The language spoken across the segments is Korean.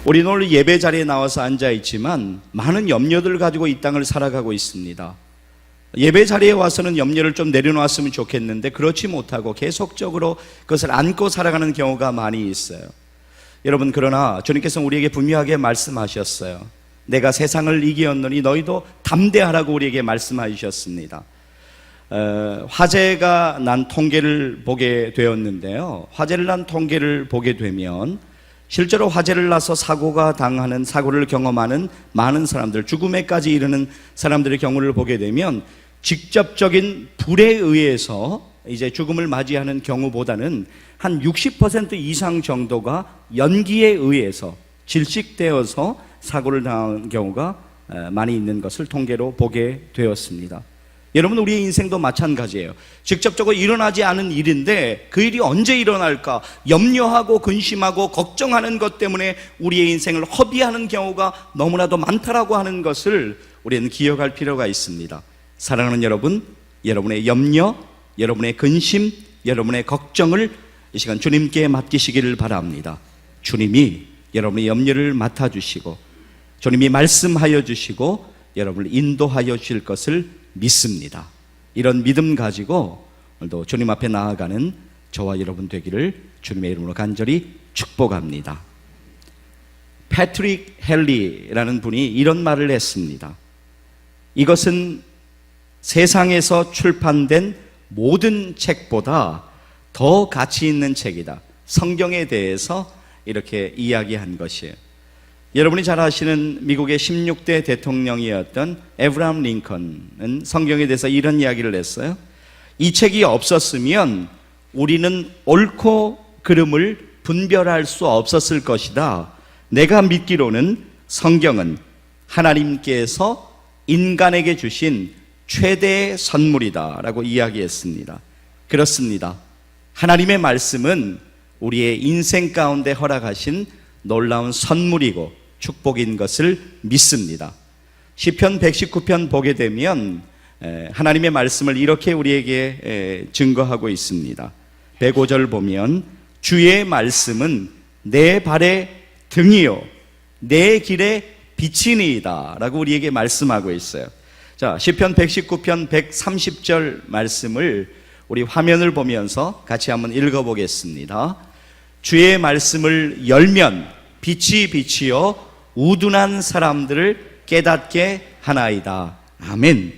우리는 오늘 예배 자리에 나와서 앉아 있지만 많은 염려들을 가지고 이 땅을 살아가고 있습니다. 예배 자리에 와서는 염려를 좀 내려놓았으면 좋겠는데 그렇지 못하고 계속적으로 그것을 안고 살아가는 경우가 많이 있어요. 여러분, 그러나 주님께서 우리에게 분명하게 말씀하셨어요. 내가 세상을 이기었노니 너희도 담대하라고 우리에게 말씀하셨습니다. 화재가 난 통계를 보게 되었는데요, 화재를 난 통계를 보게 되면 실제로 화재를 나서 사고를 경험하는 많은 사람들, 죽음에까지 이르는 사람들의 경우를 보게 되면 직접적인 불에 의해서 이제 죽음을 맞이하는 경우보다는 한 60% 이상 정도가 연기에 의해서 질식되어서 사고를 당한 경우가 많이 있는 것을 통계로 보게 되었습니다. 여러분, 우리의 인생도 마찬가지예요. 직접적으로 일어나지 않은 일인데 그 일이 언제 일어날까 염려하고 근심하고 걱정하는 것 때문에 우리의 인생을 허비하는 경우가 너무나도 많다라고 하는 것을 우리는 기억할 필요가 있습니다. 사랑하는 여러분, 여러분의 염려, 여러분의 근심, 여러분의 걱정을 이 시간 주님께 맡기시기를 바랍니다. 주님이 여러분의 염려를 맡아주시고 주님이 말씀하여 주시고 여러분을 인도하여 주실 것을 믿습니다. 이런 믿음 가지고 오늘도 주님 앞에 나아가는 저와 여러분 되기를 주님의 이름으로 간절히 축복합니다. 패트릭 헨리라는 분이 이런 말을 했습니다. 이것은 세상에서 출판된 모든 책보다 더 가치 있는 책이다. 성경에 대해서 이렇게 이야기한 것이에요. 여러분이 잘 아시는 미국의 16대 대통령이었던 에브라함 링컨은 성경에 대해서 이런 이야기를 했어요. 이 책이 없었으면 우리는 옳고 그름을 분별할 수 없었을 것이다. 내가 믿기로는 성경은 하나님께서 인간에게 주신 최대의 선물이다 라고 이야기했습니다. 그렇습니다. 하나님의 말씀은 우리의 인생 가운데 허락하신 놀라운 선물이고 축복인 것을 믿습니다. 시편 119편 보게 되면 하나님의 말씀을 이렇게 우리에게 증거하고 있습니다. 105절 보면 주의 말씀은 내 발의 등이요 내 길의 빛이니이다 라고 우리에게 말씀하고 있어요. 자, 시편 119편 130절 말씀을 우리 화면을 보면서 같이 한번 읽어보겠습니다. 주의 말씀을 열면 빛이 비치어 우둔한 사람들을 깨닫게 하나이다. 아멘.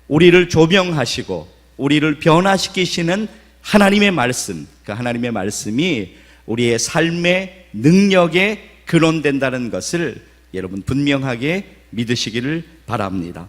우리를 조명하시고 우리를 변화시키시는 하나님의 말씀, 그 하나님의 말씀이 우리의 삶의 능력에 근원된다는 것을 여러분 분명하게 믿으시기를 바랍니다.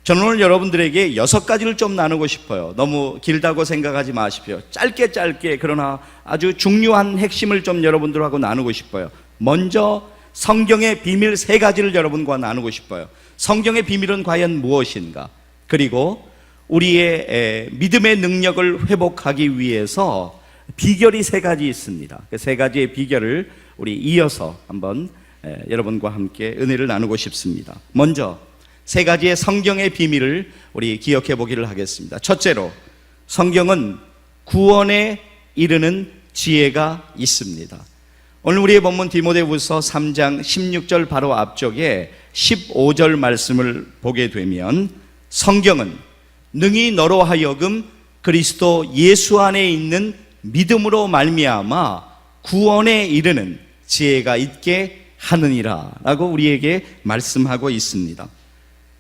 저는 오늘 여러분들에게 6가지를 좀 나누고 싶어요. 너무 길다고 생각하지 마십시오. 짧게 그러나 아주 중요한 핵심을 좀 여러분들하고 나누고 싶어요. 먼저 성경의 비밀 3가지를 여러분과 나누고 싶어요. 성경의 비밀은 과연 무엇인가? 그리고 우리의 믿음의 능력을 회복하기 위해서 비결이 3가지 있습니다. 그 3가지의 비결을 우리 이어서 한번 여러분과 함께 은혜를 나누고 싶습니다. 먼저 3가지의 성경의 비밀을 우리 기억해 보기를 하겠습니다. 첫째로, 성경은 구원에 이르는 지혜가 있습니다. 오늘 우리의 본문 디모데후서 3장 16절 바로 앞쪽에 15절 말씀을 보게 되면 성경은 능히 너로 하여금 그리스도 예수 안에 있는 믿음으로 말미암아 구원에 이르는 지혜가 있게 하느니라 라고 우리에게 말씀하고 있습니다.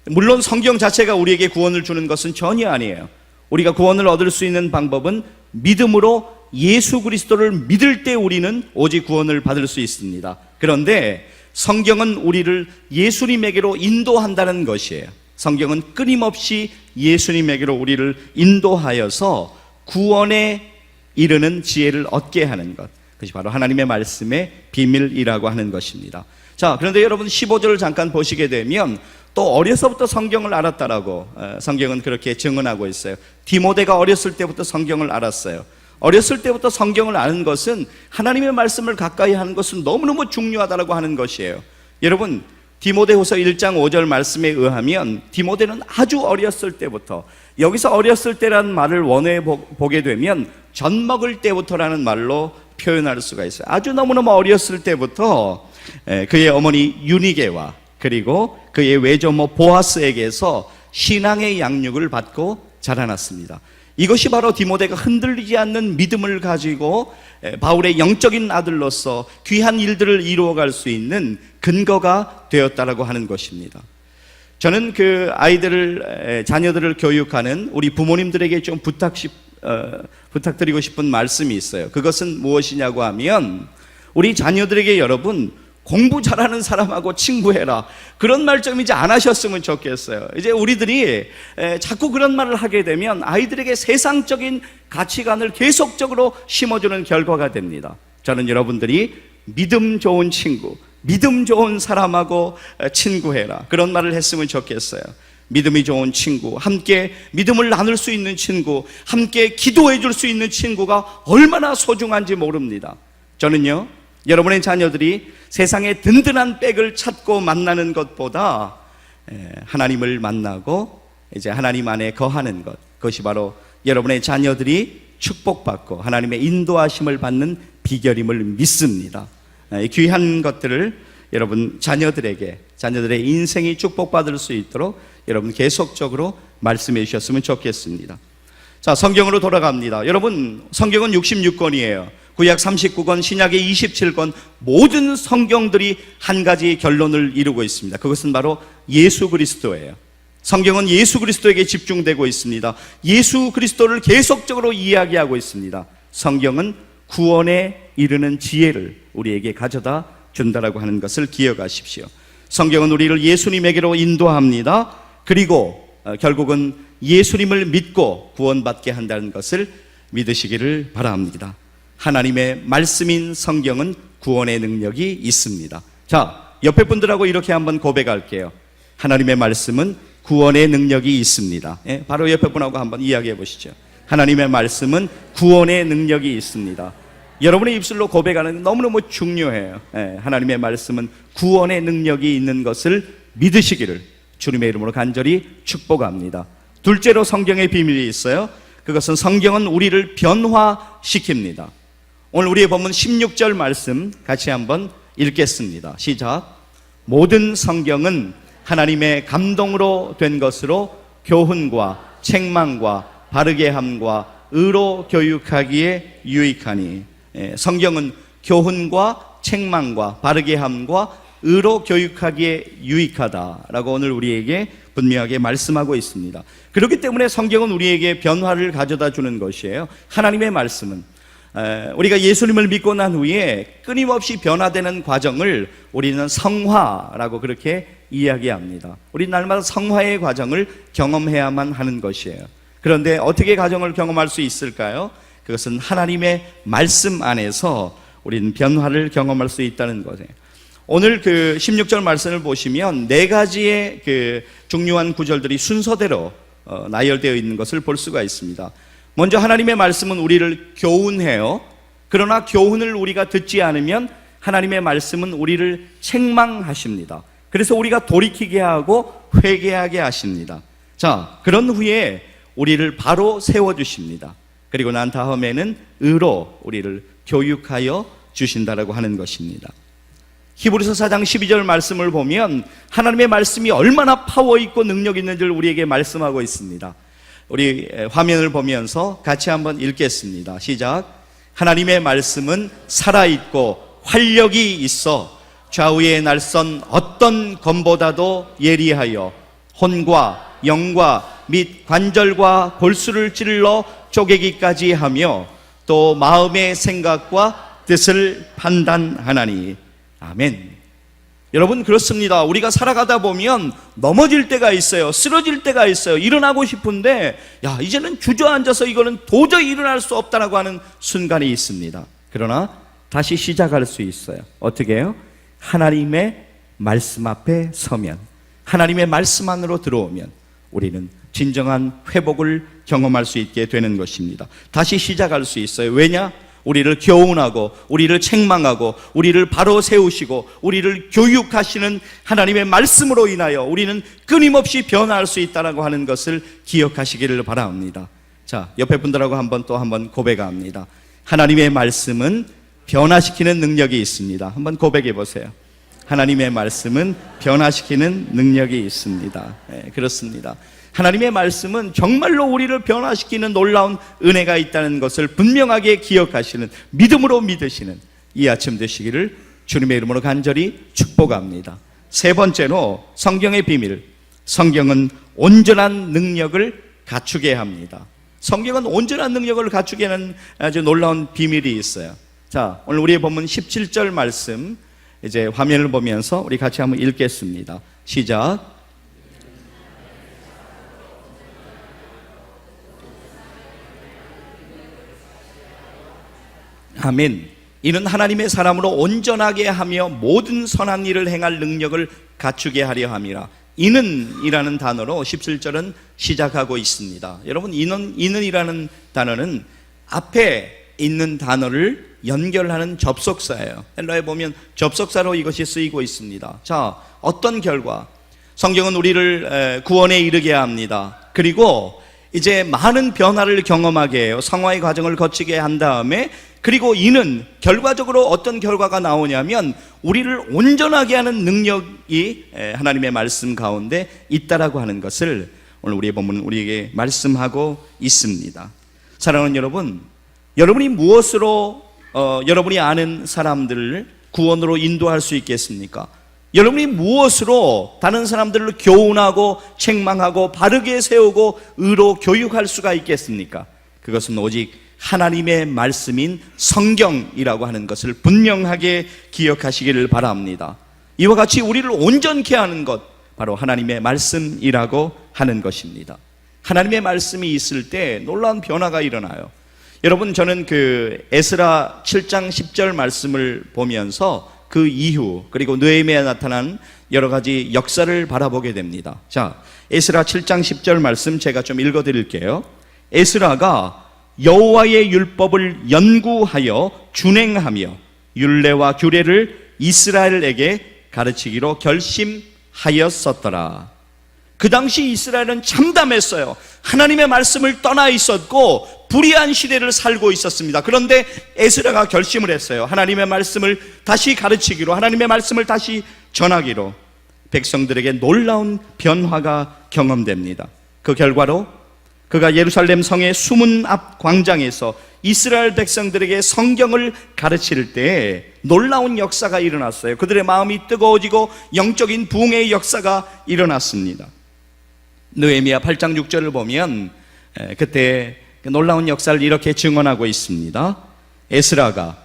물론 성경 자체가 우리에게 구원을 주는 것은 전혀 아니에요. 우리가 구원을 얻을 수 있는 방법은 믿음으로 예수 그리스도를 믿을 때 우리는 오직 구원을 받을 수 있습니다. 그런데 성경은 우리를 예수님에게로 인도한다는 것이에요. 성경은 끊임없이 예수님에게로 우리를 인도하여서 구원에 이르는 지혜를 얻게 하는 것, 그것이 바로 하나님의 말씀의 비밀이라고 하는 것입니다. 자, 그런데 여러분 15절을 잠깐 보시게 되면 또 어려서부터 성경을 알았다라고 성경은 그렇게 증언하고 있어요. 디모데가 어렸을 때부터 성경을 알았어요. 어렸을 때부터 성경을 아는 것은 하나님의 말씀을 가까이 하는 것은 너무너무 중요하다고 하는 것이에요. 여러분, 디모데후서 1장 5절 말씀에 의하면 디모데는 아주 어렸을 때부터, 여기서 어렸을 때라는 말을 원해 보게 되면 젖먹을 때부터라는 말로 표현할 수가 있어요. 아주 너무너무 어렸을 때부터 그의 어머니 유니게와 그리고 그의 외조모 보아스에게서 신앙의 양육을 받고 자라났습니다. 이것이 바로 디모데가 흔들리지 않는 믿음을 가지고 바울의 영적인 아들로서 귀한 일들을 이루어갈 수 있는 근거가 되었다라고 하는 것입니다. 저는 그 아이들을, 자녀들을 교육하는 우리 부모님들에게 좀 부탁드리고 싶은 말씀이 있어요. 그것은 무엇이냐고 하면, 우리 자녀들에게 여러분, 공부 잘하는 사람하고 친구해라, 그런 말 좀 이제 안 하셨으면 좋겠어요. 이제 우리들이 자꾸 그런 말을 하게 되면 아이들에게 세상적인 가치관을 계속적으로 심어주는 결과가 됩니다. 저는 여러분들이 믿음 좋은 친구, 믿음 좋은 사람하고 친구해라, 그런 말을 했으면 좋겠어요. 믿음이 좋은 친구, 함께 믿음을 나눌 수 있는 친구, 함께 기도해 줄 수 있는 친구가 얼마나 소중한지 모릅니다. 저는요, 여러분의 자녀들이 세상에 든든한 백을 찾고 만나는 것보다 하나님을 만나고 이제 하나님 안에 거하는 것, 그것이 바로 여러분의 자녀들이 축복받고 하나님의 인도하심을 받는 비결임을 믿습니다. 귀한 것들을 여러분 자녀들의 인생이 축복받을 수 있도록 여러분 계속적으로 말씀해 주셨으면 좋겠습니다. 자, 성경으로 돌아갑니다. 여러분, 성경은 66권이에요. 구약 39권, 신약의 27권, 모든 성경들이 한 가지 결론을 이루고 있습니다. 그것은 바로 예수 그리스도예요. 성경은 예수 그리스도에게 집중되고 있습니다. 예수 그리스도를 계속적으로 이야기하고 있습니다. 성경은 구원에 이르는 지혜를 우리에게 가져다 준다라고 하는 것을 기억하십시오. 성경은 우리를 예수님에게로 인도합니다. 그리고 결국은 예수님을 믿고 구원받게 한다는 것을 믿으시기를 바랍니다. 하나님의 말씀인 성경은 구원의 능력이 있습니다. 자, 옆에 분들하고 이렇게 한번 고백할게요. 하나님의 말씀은 구원의 능력이 있습니다. 바로 옆에 분하고 한번 이야기해 보시죠. 하나님의 말씀은 구원의 능력이 있습니다. 여러분의 입술로 고백하는 게 너무너무 중요해요. 하나님의 말씀은 구원의 능력이 있는 것을 믿으시기를 주님의 이름으로 간절히 축복합니다. 둘째로 성경의 비밀이 있어요. 그것은 성경은 우리를 변화시킵니다. 오늘 우리의 본문 16절 말씀 같이 한번 읽겠습니다. 시작. 모든 성경은 하나님의 감동으로 된 것으로 교훈과 책망과 바르게 함과 의로 교육하기에 유익하니. 성경은 교훈과 책망과 바르게 함과 의로 교육하기에 유익하다라고 오늘 우리에게 분명하게 말씀하고 있습니다. 그렇기 때문에 성경은 우리에게 변화를 가져다 주는 것이에요. 하나님의 말씀은 우리가 예수님을 믿고 난 후에 끊임없이 변화되는 과정을 우리는 성화라고 그렇게 이야기합니다. 우리 날마다 성화의 과정을 경험해야만 하는 것이에요. 그런데 어떻게 과정을 경험할 수 있을까요? 그것은 하나님의 말씀 안에서 우리는 변화를 경험할 수 있다는 거예요. 오늘 그 16절 말씀을 보시면 네 가지의 그 중요한 구절들이 순서대로 나열되어 있는 것을 볼 수가 있습니다. 먼저 하나님의 말씀은 우리를 교훈해요. 그러나 교훈을 우리가 듣지 않으면 하나님의 말씀은 우리를 책망하십니다. 그래서 우리가 돌이키게 하고 회개하게 하십니다. 자, 그런 후에 우리를 바로 세워주십니다. 그리고 난 다음에는 의로 우리를 교육하여 주신다라고 하는 것입니다. 히브리서 4장 12절 말씀을 보면 하나님의 말씀이 얼마나 파워 있고 능력 있는지를 우리에게 말씀하고 있습니다. 우리 화면을 보면서 같이 한번 읽겠습니다. 시작. 하나님의 말씀은 살아있고 활력이 있어 좌우의 날선 어떤 검보다도 예리하여 혼과 영과 및 관절과 골수를 찔러 쪼개기까지 하며 또 마음의 생각과 뜻을 판단하나니. 아멘. 여러분, 그렇습니다. 우리가 살아가다 보면 넘어질 때가 있어요. 쓰러질 때가 있어요. 일어나고 싶은데 이제는 주저앉아서 이거는 도저히 일어날 수 없다라고 하는 순간이 있습니다. 그러나 다시 시작할 수 있어요. 어떻게 해요? 하나님의 말씀 앞에 서면, 하나님의 말씀 안으로 들어오면 우리는 진정한 회복을 경험할 수 있게 되는 것입니다. 다시 시작할 수 있어요. 왜냐? 우리를 교훈하고 우리를 책망하고 우리를 바로 세우시고 우리를 교육하시는 하나님의 말씀으로 인하여 우리는 끊임없이 변화할 수 있다고 하는 것을 기억하시기를 바랍니다. 자, 옆에 분들하고 한번 고백합니다. 하나님의 말씀은 변화시키는 능력이 있습니다. 한번 고백해 보세요. 하나님의 말씀은 변화시키는 능력이 있습니다. 네, 그렇습니다. 하나님의 말씀은 정말로 우리를 변화시키는 놀라운 은혜가 있다는 것을 분명하게 기억하시는, 믿음으로 믿으시는 이 아침 되시기를 주님의 이름으로 간절히 축복합니다. 세 번째로 성경의 비밀, 성경은 온전한 능력을 갖추게 합니다. 성경은 온전한 능력을 갖추게 하는 아주 놀라운 비밀이 있어요. 자, 오늘 우리의 본문 17절 말씀 이제 화면을 보면서 우리 같이 한번 읽겠습니다. 시작. 아멘. 이는 하나님의 사람으로 온전하게 하며 모든 선한 일을 행할 능력을 갖추게 하려 함이라. 이는 이라는 단어로 17절은 시작하고 있습니다. 여러분, 이는이라는 단어는 앞에 있는 단어를 연결하는 접속사예요. 헬라에 보면 접속사로 이것이 쓰이고 있습니다. 자, 어떤 결과? 성경은 우리를 구원에 이르게 합니다. 그리고 이제 많은 변화를 경험하게 해요. 성화의 과정을 거치게 한 다음에, 그리고 이는 결과적으로 어떤 결과가 나오냐면 우리를 온전하게 하는 능력이 하나님의 말씀 가운데 있다라고 하는 것을 오늘 우리의 본문은 우리에게 말씀하고 있습니다. 사랑하는 여러분, 여러분이 무엇으로 여러분이 아는 사람들을 구원으로 인도할 수 있겠습니까? 여러분이 무엇으로 다른 사람들을 교훈하고 책망하고 바르게 세우고 의로 교육할 수가 있겠습니까? 그것은 오직 하나님의 말씀인 성경이라고 하는 것을 분명하게 기억하시기를 바랍니다. 이와 같이 우리를 온전케 하는 것, 바로 하나님의 말씀이라고 하는 것입니다. 하나님의 말씀이 있을 때 놀라운 변화가 일어나요. 여러분, 저는 에스라 7장 10절 말씀을 보면서 그 이후, 그리고 느헤미야에 나타난 여러 가지 역사를 바라보게 됩니다. 자, 에스라 7장 10절 말씀 제가 좀 읽어 드릴게요. 에스라가 여호와의 율법을 연구하여 준행하며 율례와 규례를 이스라엘에게 가르치기로 결심하였었더라. 그 당시 이스라엘은 참담했어요. 하나님의 말씀을 떠나 있었고 불의한 시대를 살고 있었습니다. 그런데 에스라가 결심을 했어요. 하나님의 말씀을 다시 가르치기로, 하나님의 말씀을 다시 전하기로. 백성들에게 놀라운 변화가 경험됩니다. 그 결과로 그가 예루살렘 성의 수문 앞 광장에서 이스라엘 백성들에게 성경을 가르칠 때 놀라운 역사가 일어났어요. 그들의 마음이 뜨거워지고 영적인 부흥의 역사가 일어났습니다. 느헤미야 8장 6절을 보면 그때 놀라운 역사를 이렇게 증언하고 있습니다. 에스라가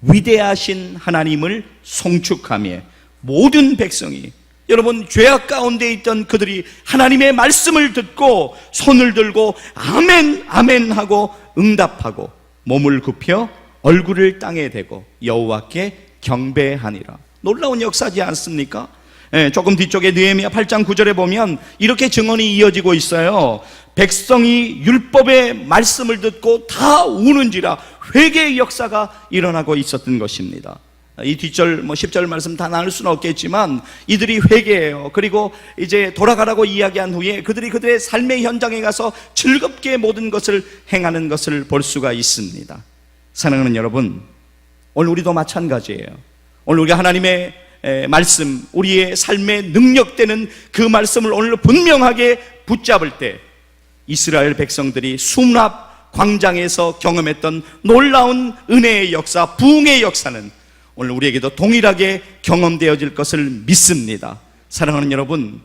위대하신 하나님을 송축하며 모든 백성이, 여러분, 죄악 가운데 있던 그들이 하나님의 말씀을 듣고 손을 들고 아멘 아멘 하고 응답하고 몸을 굽혀 얼굴을 땅에 대고 여호와께 경배하니라. 놀라운 역사지 않습니까? 조금 뒤쪽에 느헤미야 8장 9절에 보면 이렇게 증언이 이어지고 있어요. 백성이 율법의 말씀을 듣고 다 우는지라 회개의 역사가 일어나고 있었던 것입니다. 이 뒷절 10절 말씀 다 나눌 수는 없겠지만 이들이 회개해요. 그리고 이제 돌아가라고 이야기한 후에 그들이 그들의 삶의 현장에 가서 즐겁게 모든 것을 행하는 것을 볼 수가 있습니다. 사랑하는 여러분, 오늘 우리도 마찬가지예요. 오늘 우리가 하나님의 말씀, 우리의 삶에 능력되는 그 말씀을 오늘 분명하게 붙잡을 때 이스라엘 백성들이 수문앞 광장에서 경험했던 놀라운 은혜의 역사, 부흥의 역사는 오늘 우리에게도 동일하게 경험되어질 것을 믿습니다. 사랑하는 여러분,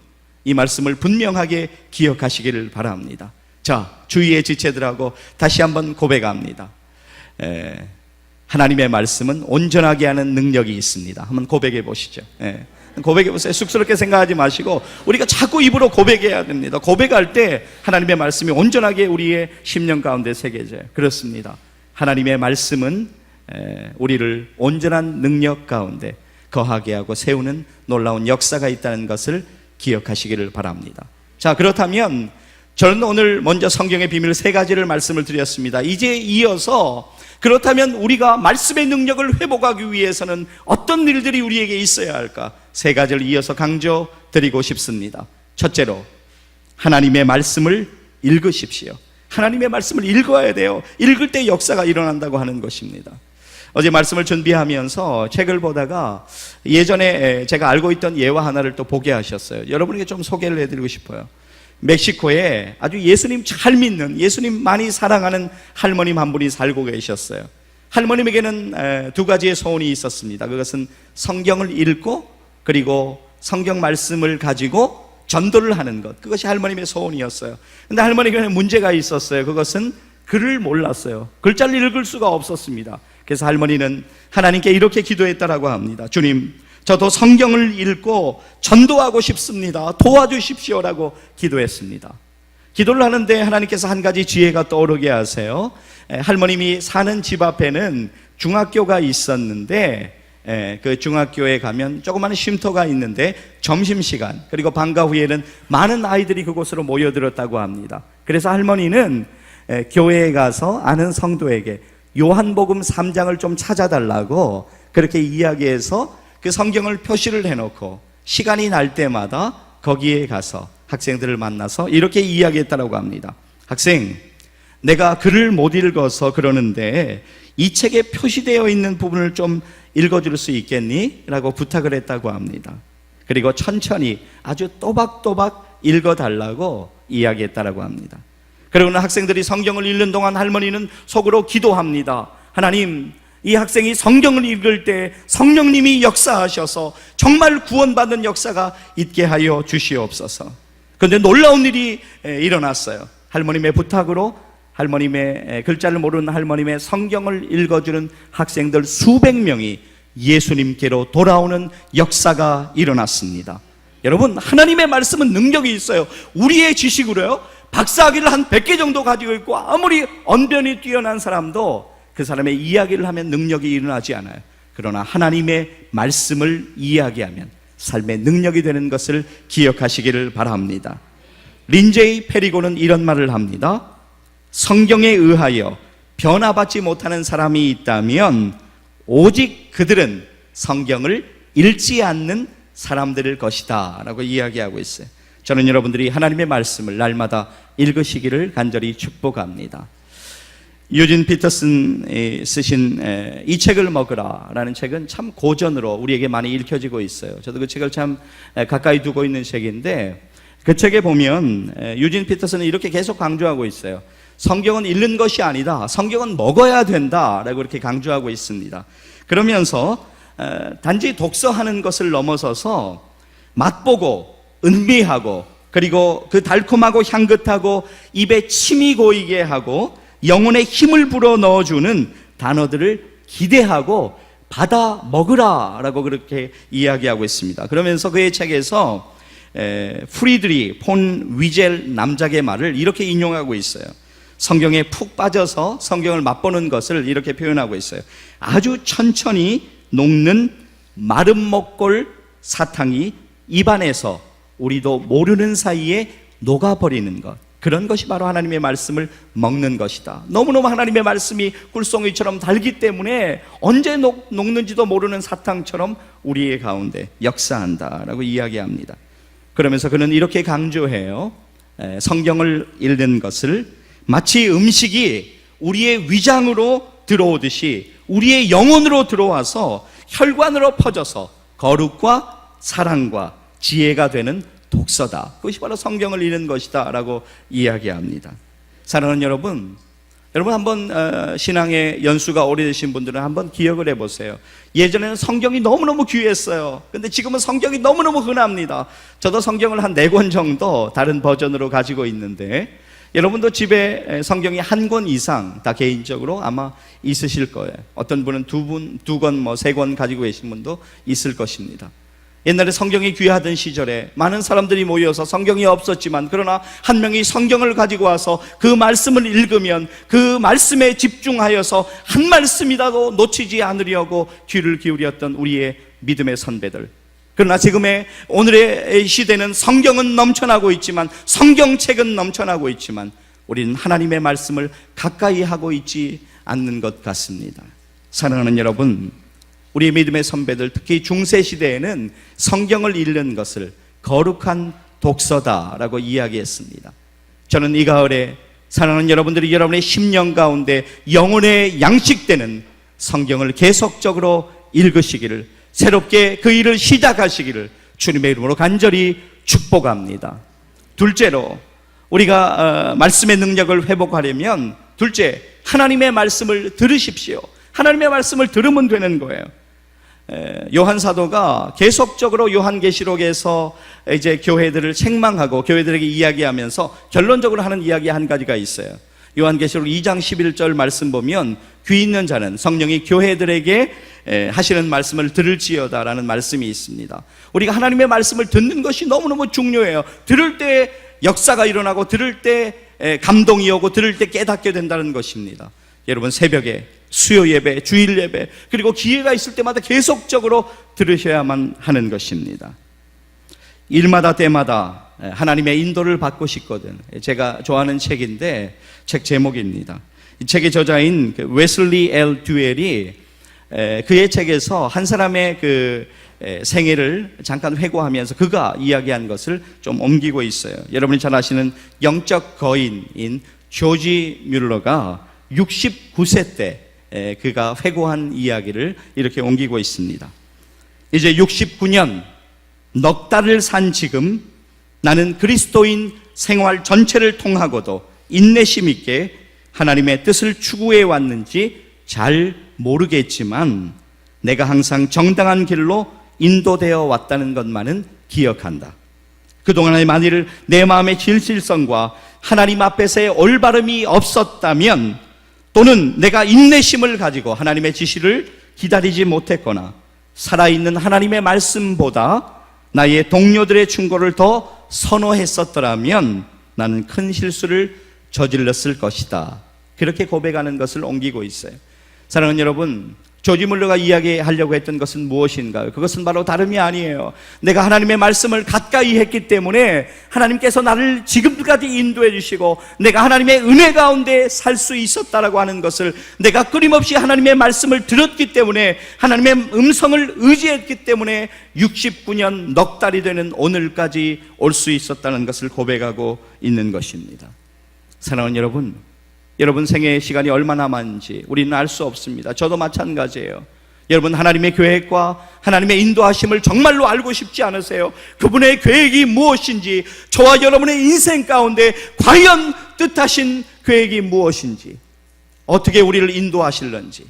이 말씀을 분명하게 기억하시기를 바랍니다. 자, 주위의 지체들하고 다시 한번 고백합니다. 하나님의 말씀은 온전하게 하는 능력이 있습니다. 한번 고백해 보시죠. 고백해 보세요. 쑥스럽게 생각하지 마시고 우리가 자꾸 입으로 고백해야 됩니다. 고백할 때 하나님의 말씀이 온전하게 우리의 심령 가운데 새겨져요. 그렇습니다. 하나님의 말씀은 우리를 온전한 능력 가운데 거하게 하고 세우는 놀라운 역사가 있다는 것을 기억하시기를 바랍니다. 자, 그렇다면 저는 오늘 먼저 성경의 비밀 3가지를 말씀을 드렸습니다. 이제 이어서 그렇다면 우리가 말씀의 능력을 회복하기 위해서는 어떤 일들이 우리에게 있어야 할까? 3가지를 이어서 강조드리고 싶습니다. 첫째로, 하나님의 말씀을 읽으십시오. 하나님의 말씀을 읽어야 돼요. 읽을 때 역사가 일어난다고 하는 것입니다. 어제 말씀을 준비하면서 책을 보다가 예전에 제가 알고 있던 예화 하나를 또 보게 하셨어요. 여러분에게 좀 소개를 해드리고 싶어요. 멕시코에 아주 예수님 잘 믿는, 예수님 많이 사랑하는 할머님 한 분이 살고 계셨어요. 할머님에게는 두 가지의 소원이 있었습니다. 그것은 성경을 읽고 그리고 성경 말씀을 가지고 전도를 하는 것, 그것이 할머님의 소원이었어요. 근데 할머니에게는 문제가 있었어요. 그것은 글을 몰랐어요. 글자를 읽을 수가 없었습니다. 그래서 할머니는 하나님께 이렇게 기도했다라고 합니다. 주님, 저도 성경을 읽고 전도하고 싶습니다. 도와주십시오라고 기도했습니다. 기도를 하는데 하나님께서 한 가지 지혜가 떠오르게 하세요. 할머님이 사는 집 앞에는 중학교가 있었는데 그 중학교에 가면 조그마한 쉼터가 있는데 점심시간 그리고 방과 후에는 많은 아이들이 그곳으로 모여들었다고 합니다. 그래서 할머니는 교회에 가서 아는 성도에게 요한복음 3장을 좀 찾아달라고 그렇게 이야기해서 그 성경을 표시를 해놓고 시간이 날 때마다 거기에 가서 학생들을 만나서 이렇게 이야기했다고 합니다. 학생, 내가 글을 못 읽어서 그러는데 이 책에 표시되어 있는 부분을 좀 읽어줄 수 있겠니? 라고 부탁을 했다고 합니다. 그리고 천천히 아주 또박또박 읽어달라고 이야기했다고 합니다. 그러고는 학생들이 성경을 읽는 동안 할머니는 속으로 기도합니다. 하나님, 이 학생이 성경을 읽을 때 성령님이 역사하셔서 정말 구원받는 역사가 있게 하여 주시옵소서. 그런데 놀라운 일이 일어났어요. 할머님의 부탁으로 할머님의 글자를 모르는 할머님의 성경을 읽어주는 학생들 수백 명이 예수님께로 돌아오는 역사가 일어났습니다. 여러분, 하나님의 말씀은 능력이 있어요. 우리의 지식으로요, 박사학위를 한 100개 정도 가지고 있고 아무리 언변이 뛰어난 사람도 그 사람의 이야기를 하면 능력이 일어나지 않아요. 그러나 하나님의 말씀을 이야기하면 삶의 능력이 되는 것을 기억하시기를 바랍니다. 린제이 페리고는 이런 말을 합니다. 성경에 의하여 변화받지 못하는 사람이 있다면 오직 그들은 성경을 읽지 않는 사람들일 것이다 라고 이야기하고 있어요. 저는 여러분들이 하나님의 말씀을 날마다 읽으시기를 간절히 축복합니다. 유진 피터슨이 쓰신 이 책을 먹으라 라는 책은 참 고전으로 우리에게 많이 읽혀지고 있어요. 저도 그 책을 참 가까이 두고 있는 책인데, 그 책에 보면 유진 피터슨은 이렇게 계속 강조하고 있어요. 성경은 읽는 것이 아니다, 성경은 먹어야 된다 라고 이렇게 강조하고 있습니다. 그러면서 단지 독서하는 것을 넘어서서 맛보고 음미하고 그리고 그 달콤하고 향긋하고 입에 침이 고이게 하고 영혼에 힘을 불어 넣어주는 단어들을 기대하고 받아 먹으라 라고 그렇게 이야기하고 있습니다. 그러면서 그의 책에서 프리드리 폰 위젤 남작의 말을 이렇게 인용하고 있어요. 성경에 푹 빠져서 성경을 맛보는 것을 이렇게 표현하고 있어요. 아주 천천히 녹는 마른 먹골 사탕이 입안에서 우리도 모르는 사이에 녹아버리는 것, 그런 것이 바로 하나님의 말씀을 먹는 것이다. 너무너무 하나님의 말씀이 꿀송이처럼 달기 때문에 언제 녹는지도 모르는 사탕처럼 우리의 가운데 역사한다라고 이야기합니다. 그러면서 그는 이렇게 강조해요. 성경을 읽는 것을 마치 음식이 우리의 위장으로 들어오듯이 우리의 영혼으로 들어와서 혈관으로 퍼져서 거룩과 사랑과 지혜가 되는 독서다. 그것이 바로 성경을 읽는 것이다 라고 이야기합니다. 사랑하는 여러분, 한번 신앙의 연수가 오래되신 분들은 한번 기억을 해보세요. 예전에는 성경이 너무너무 귀했어요. 근데 지금은 성경이 너무너무 흔합니다. 저도 성경을 한 4권 정도 다른 버전으로 가지고 있는데, 여러분도 집에 성경이 한 권 이상 다 개인적으로 아마 있으실 거예요. 어떤 분은 두 권, 3권 가지고 계신 분도 있을 것입니다. 옛날에 성경이 귀하던 시절에 많은 사람들이 모여서 성경이 없었지만 그러나 한 명이 성경을 가지고 와서 그 말씀을 읽으면 그 말씀에 집중하여서 한 말씀이라도 놓치지 않으려고 귀를 기울였던 우리의 믿음의 선배들. 그러나 지금의 오늘의 시대는 성경은 넘쳐나고 있지만, 성경책은 넘쳐나고 있지만 우리는 하나님의 말씀을 가까이 하고 있지 않는 것 같습니다. 사랑하는 여러분, 우리 믿음의 선배들, 특히 중세시대에는 성경을 읽는 것을 거룩한 독서다라고 이야기했습니다. 저는 이 가을에 사랑하는 여러분들이 여러분의 심령 가운데 영혼의 양식되는 성경을 계속적으로 읽으시기를, 새롭게 그 일을 시작하시기를 주님의 이름으로 간절히 축복합니다. 둘째로, 우리가 말씀의 능력을 회복하려면 둘째, 하나님의 말씀을 들으십시오. 하나님의 말씀을 들으면 되는 거예요. 요한 사도가 계속적으로 요한계시록에서 이제 교회들을 책망하고 교회들에게 이야기하면서 결론적으로 하는 이야기 한 가지가 있어요. 요한계시록 2장 11절 말씀 보면 귀 있는 자는 성령이 교회들에게 하시는 말씀을 들을지어다라는 말씀이 있습니다. 우리가 하나님의 말씀을 듣는 것이 너무너무 중요해요. 들을 때 역사가 일어나고, 들을 때 감동이 오고, 들을 때 깨닫게 된다는 것입니다. 여러분, 새벽에 수요 예배, 주일 예배, 그리고 기회가 있을 때마다 계속적으로 들으셔야만 하는 것입니다. 일마다 때마다 하나님의 인도를 받고 싶거든. 제가 좋아하는 책인데 책 제목입니다. 이 책의 저자인 웨슬리 L. 듀엘이 그의 책에서 한 사람의 그 생애를 잠깐 회고하면서 그가 이야기한 것을 좀 옮기고 있어요. 여러분이 잘 아시는 영적 거인인 조지 뮬러가 69세 때 그가 회고한 이야기를 이렇게 옮기고 있습니다. 이제 69년 넉 달을 산 지금 나는 그리스도인 생활 전체를 통하고도 인내심 있게 하나님의 뜻을 추구해 왔는지 잘 모르겠지만 내가 항상 정당한 길로 인도되어 왔다는 것만은 기억한다. 그동안의 만일 내 마음의 진실성과 하나님 앞에서의 올바름이 없었다면, 또는 내가 인내심을 가지고 하나님의 지시를 기다리지 못했거나 살아있는 하나님의 말씀보다 나의 동료들의 충고를 더 선호했었더라면 나는 큰 실수를 저질렀을 것이다. 그렇게 고백하는 것을 옮기고 있어요. 사랑하는 여러분, 조지 물러가 이야기하려고 했던 것은 무엇인가요? 그것은 바로 다름이 아니에요. 내가 하나님의 말씀을 가까이 했기 때문에 하나님께서 나를 지금까지 인도해 주시고 내가 하나님의 은혜 가운데 살 수 있었다라고 하는 것을, 내가 끊임없이 하나님의 말씀을 들었기 때문에, 하나님의 음성을 의지했기 때문에 69년 넉 달이 되는 오늘까지 올 수 있었다는 것을 고백하고 있는 것입니다. 사랑하는 여러분, 여러분 생애의 시간이 얼마나 많은지 우리는 알 수 없습니다. 저도 마찬가지예요. 여러분, 하나님의 계획과 하나님의 인도하심을 정말로 알고 싶지 않으세요? 그분의 계획이 무엇인지, 저와 여러분의 인생 가운데 과연 뜻하신 계획이 무엇인지, 어떻게 우리를 인도하실는지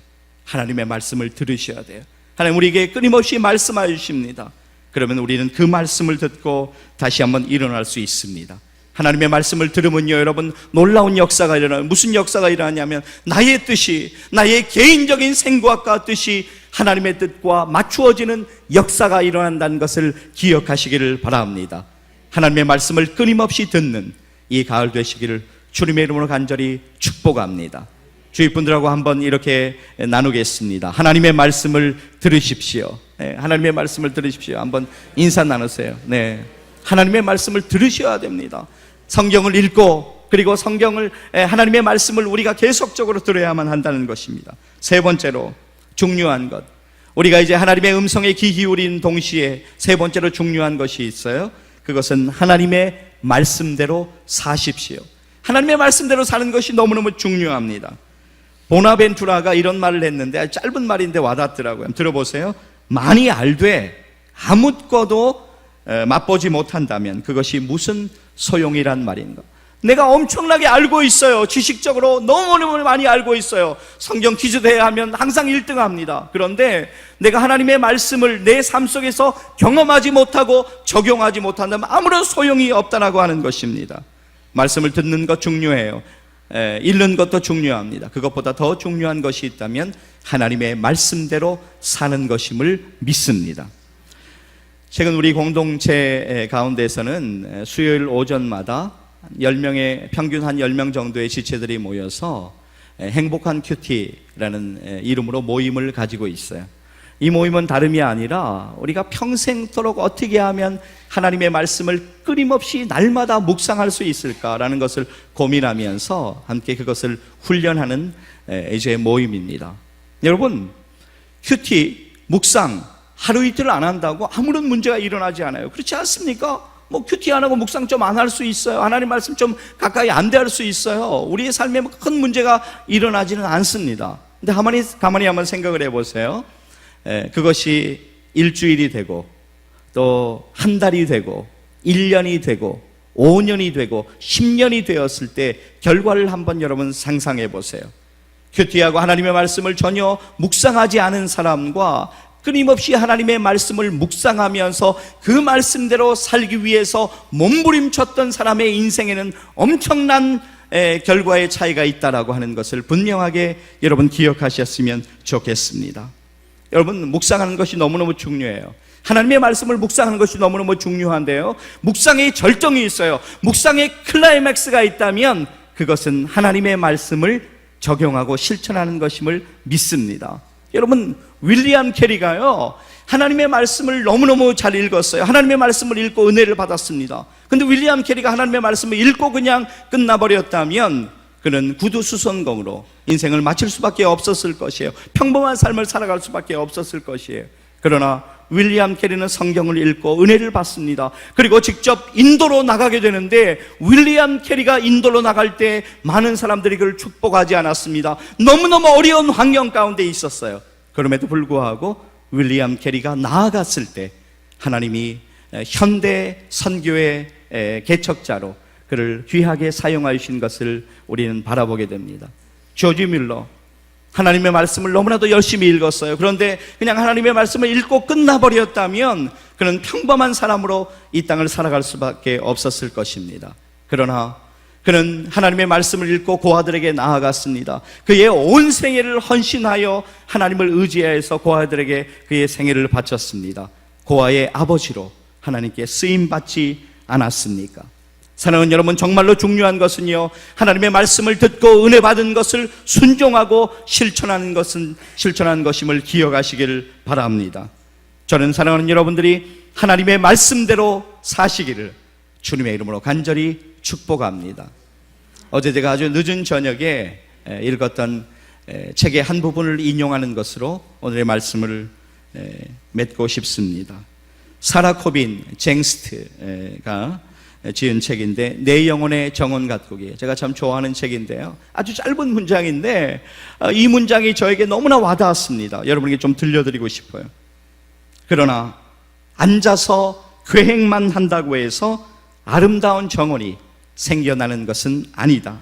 하나님의 말씀을 들으셔야 돼요. 하나님 우리에게 끊임없이 말씀하여 주십니다. 그러면 우리는 그 말씀을 듣고 다시 한번 일어날 수 있습니다. 하나님의 말씀을 들으면요, 여러분, 놀라운 역사가 일어나요. 무슨 역사가 일어나냐면 나의 뜻이, 나의 개인적인 생각과 뜻이 하나님의 뜻과 맞추어지는 역사가 일어난다는 것을 기억하시기를 바랍니다. 하나님의 말씀을 끊임없이 듣는 이 가을 되시기를 주님의 이름으로 간절히 축복합니다. 주위 분들하고 한번 이렇게 나누겠습니다. 하나님의 말씀을 들으십시오. 네, 하나님의 말씀을 들으십시오. 한번 인사 나누세요. 네, 하나님의 말씀을 들으셔야 됩니다. 성경을 읽고, 그리고 성경을, 하나님의 말씀을 우리가 계속적으로 들어야만 한다는 것입니다. 세 번째로 중요한 것, 우리가 이제 하나님의 음성에 귀 기울인 동시에 세 번째로 중요한 것이 있어요. 그것은 하나님의 말씀대로 사십시오. 하나님의 말씀대로 사는 것이 너무너무 중요합니다. 보나벤투라가 이런 말을 했는데, 짧은 말인데 와닿더라고요. 들어보세요. 많이 알되 아무것도 맛보지 못한다면 그것이 무슨 소용이란 말인가? 내가 엄청나게 알고 있어요. 지식적으로 너무너무 많이 알고 있어요. 성경 퀴즈 대회 하면 항상 1등 합니다. 그런데 내가 하나님의 말씀을 내 삶 속에서 경험하지 못하고 적용하지 못한다면 아무런 소용이 없다라고 하는 것입니다. 말씀을 듣는 것 중요해요. 읽는 것도 중요합니다. 그것보다 더 중요한 것이 있다면 하나님의 말씀대로 사는 것임을 믿습니다. 최근 우리 공동체 가운데서는 수요일 오전마다 10명의, 평균 한 10명 정도의 지체들이 모여서 행복한 큐티라는 이름으로 모임을 가지고 있어요. 이 모임은 다름이 아니라 우리가 평생토록 어떻게 하면 하나님의 말씀을 끊임없이 날마다 묵상할 수 있을까라는 것을 고민하면서 함께 그것을 훈련하는 이제 모임입니다. 여러분, 큐티, 묵상 하루 이틀 안 한다고 아무런 문제가 일어나지 않아요. 그렇지 않습니까? 뭐 큐티 안 하고 묵상 좀 안 할 수 있어요. 하나님 말씀 좀 가까이 안 대할 수 있어요. 우리의 삶에 큰 문제가 일어나지는 않습니다. 근데 가만히 한번 생각을 해보세요. 그것이 일주일이 되고 또 한 달이 되고 1년이 되고 5년이 되고 10년이 되었을 때 결과를 한번 여러분 상상해 보세요. 큐티하고 하나님의 말씀을 전혀 묵상하지 않은 사람과 끊임없이 하나님의 말씀을 묵상하면서 그 말씀대로 살기 위해서 몸부림쳤던 사람의 인생에는 엄청난 결과의 차이가 있다라고 하는 것을 분명하게 여러분 기억하셨으면 좋겠습니다. 여러분, 묵상하는 것이 너무너무 중요해요. 하나님의 말씀을 묵상하는 것이 너무너무 중요한데요, 묵상의 절정이 있어요. 묵상의 클라이맥스가 있다면 그것은 하나님의 말씀을 적용하고 실천하는 것임을 믿습니다. 여러분, 윌리엄 캐리가요, 하나님의 말씀을 너무너무 잘 읽었어요. 하나님의 말씀을 읽고 은혜를 받았습니다. 근데 윌리엄 캐리가 하나님의 말씀을 읽고 그냥 끝나버렸다면 그는 구두수선공으로 인생을 마칠 수밖에 없었을 것이에요. 평범한 삶을 살아갈 수밖에 없었을 것이에요. 그러나 윌리엄 캐리는 성경을 읽고 은혜를 받습니다. 그리고 직접 인도로 나가게 되는데, 윌리엄 캐리가 인도로 나갈 때 많은 사람들이 그를 축복하지 않았습니다. 너무너무 어려운 환경 가운데 있었어요. 그럼에도 불구하고 윌리엄 캐리가 나아갔을 때 하나님이 현대 선교의 개척자로 그를 귀하게 사용하신 것을 우리는 바라보게 됩니다. 조지 밀러, 하나님의 말씀을 너무나도 열심히 읽었어요. 그런데 그냥 하나님의 말씀을 읽고 끝나버렸다면 그는 평범한 사람으로 이 땅을 살아갈 수밖에 없었을 것입니다. 그러나 그는 하나님의 말씀을 읽고 고아들에게 나아갔습니다. 그의 온 생애를 헌신하여 하나님을 의지해서 고아들에게 그의 생애를 바쳤습니다. 고아의 아버지로 하나님께 쓰임받지 않았습니까? 사랑하는 여러분, 정말로 중요한 것은요, 하나님의 말씀을 듣고 은혜 받은 것을 순종하고 실천하는 것임을 기억하시기를 바랍니다. 저는 사랑하는 여러분들이 하나님의 말씀대로 사시기를 주님의 이름으로 간절히 축복합니다. 어제 제가 아주 늦은 저녁에 읽었던 책의 한 부분을 인용하는 것으로 오늘의 말씀을 맺고 싶습니다. 사라 코빈 쟁스트가 지은 책인데, 내 영혼의 정원 가꾸기, 제가 참 좋아하는 책인데요, 아주 짧은 문장인데 이 문장이 저에게 너무나 와닿았습니다. 여러분에게 좀 들려드리고 싶어요. 그러나 앉아서 계획만 한다고 해서 아름다운 정원이 생겨나는 것은 아니다.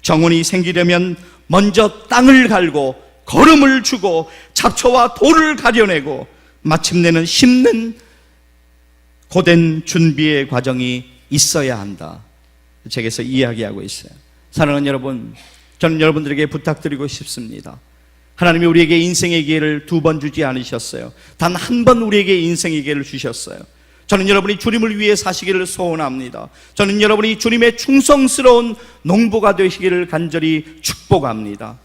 정원이 생기려면 먼저 땅을 갈고 거름을 주고 잡초와 돌을 가려내고 마침내는 심는 고된 준비의 과정이 있어야 한다. 책에서 이야기하고 있어요. 사랑하는 여러분, 저는 여러분들에게 부탁드리고 싶습니다. 하나님이 우리에게 인생의 기회를 2번 주지 않으셨어요. 단 한 번 우리에게 인생의 기회를 주셨어요. 저는 여러분이 주님을 위해 사시기를 소원합니다. 저는 여러분이 주님의 충성스러운 농부가 되시기를 간절히 축복합니다.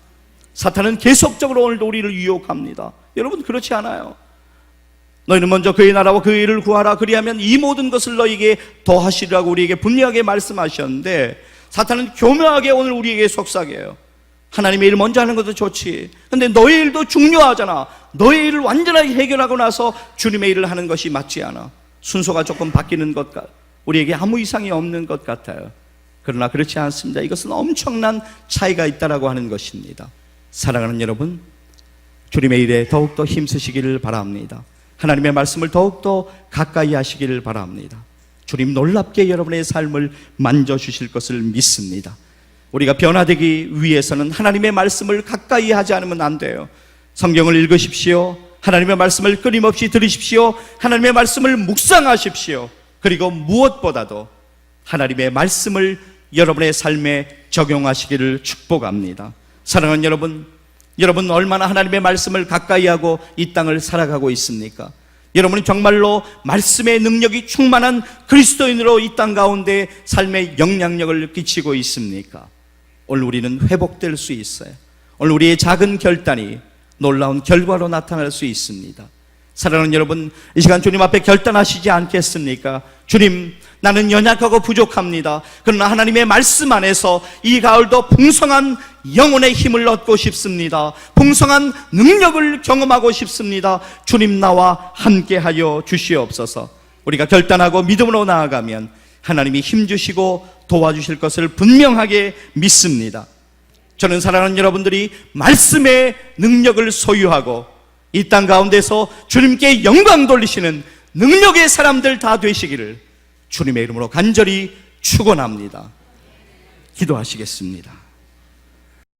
사탄은 계속적으로 오늘도 우리를 유혹합니다. 여러분, 그렇지 않아요. 너희는 먼저 그의 나라와 그의 일을 구하라, 그리하면 이 모든 것을 너희에게 더하시리라고 우리에게 분명하게 말씀하셨는데, 사탄은 교묘하게 오늘 우리에게 속삭여요. 하나님의 일을 먼저 하는 것도 좋지, 근데 너의 일도 중요하잖아. 너의 일을 완전하게 해결하고 나서 주님의 일을 하는 것이 맞지 않아. 순서가 조금 바뀌는 것 같아. 우리에게 아무 이상이 없는 것 같아요. 그러나 그렇지 않습니다. 이것은 엄청난 차이가 있다라고 하는 것입니다. 사랑하는 여러분, 주님의 일에 더욱더 힘쓰시기를 바랍니다. 하나님의 말씀을 더욱더 가까이 하시기를 바랍니다. 주님 놀랍게 여러분의 삶을 만져주실 것을 믿습니다. 우리가 변화되기 위해서는 하나님의 말씀을 가까이 하지 않으면 안 돼요. 성경을 읽으십시오. 하나님의 말씀을 끊임없이 들으십시오. 하나님의 말씀을 묵상하십시오. 그리고 무엇보다도 하나님의 말씀을 여러분의 삶에 적용하시기를 축복합니다. 사랑하는 여러분 얼마나 하나님의 말씀을 가까이 하고 이 땅을 살아가고 있습니까? 여러분이 정말로 말씀의 능력이 충만한 그리스도인으로 이 땅 가운데 삶의 영향력을 끼치고 있습니까? 오늘 우리는 회복될 수 있어요. 오늘 우리의 작은 결단이 놀라운 결과로 나타날 수 있습니다. 사랑하는 여러분, 이 시간 주님 앞에 결단하시지 않겠습니까? 주님, 나는 연약하고 부족합니다. 그러나 하나님의 말씀 안에서 이 가을도 풍성한 영혼의 힘을 얻고 싶습니다. 풍성한 능력을 경험하고 싶습니다. 주님, 나와 함께하여 주시옵소서. 우리가 결단하고 믿음으로 나아가면 하나님이 힘주시고 도와주실 것을 분명하게 믿습니다. 저는 사랑하는 여러분들이 말씀의 능력을 소유하고 이 땅 가운데서 주님께 영광 돌리시는 능력의 사람들 다 되시기를 주님의 이름으로 간절히 축원합니다. 기도하시겠습니다.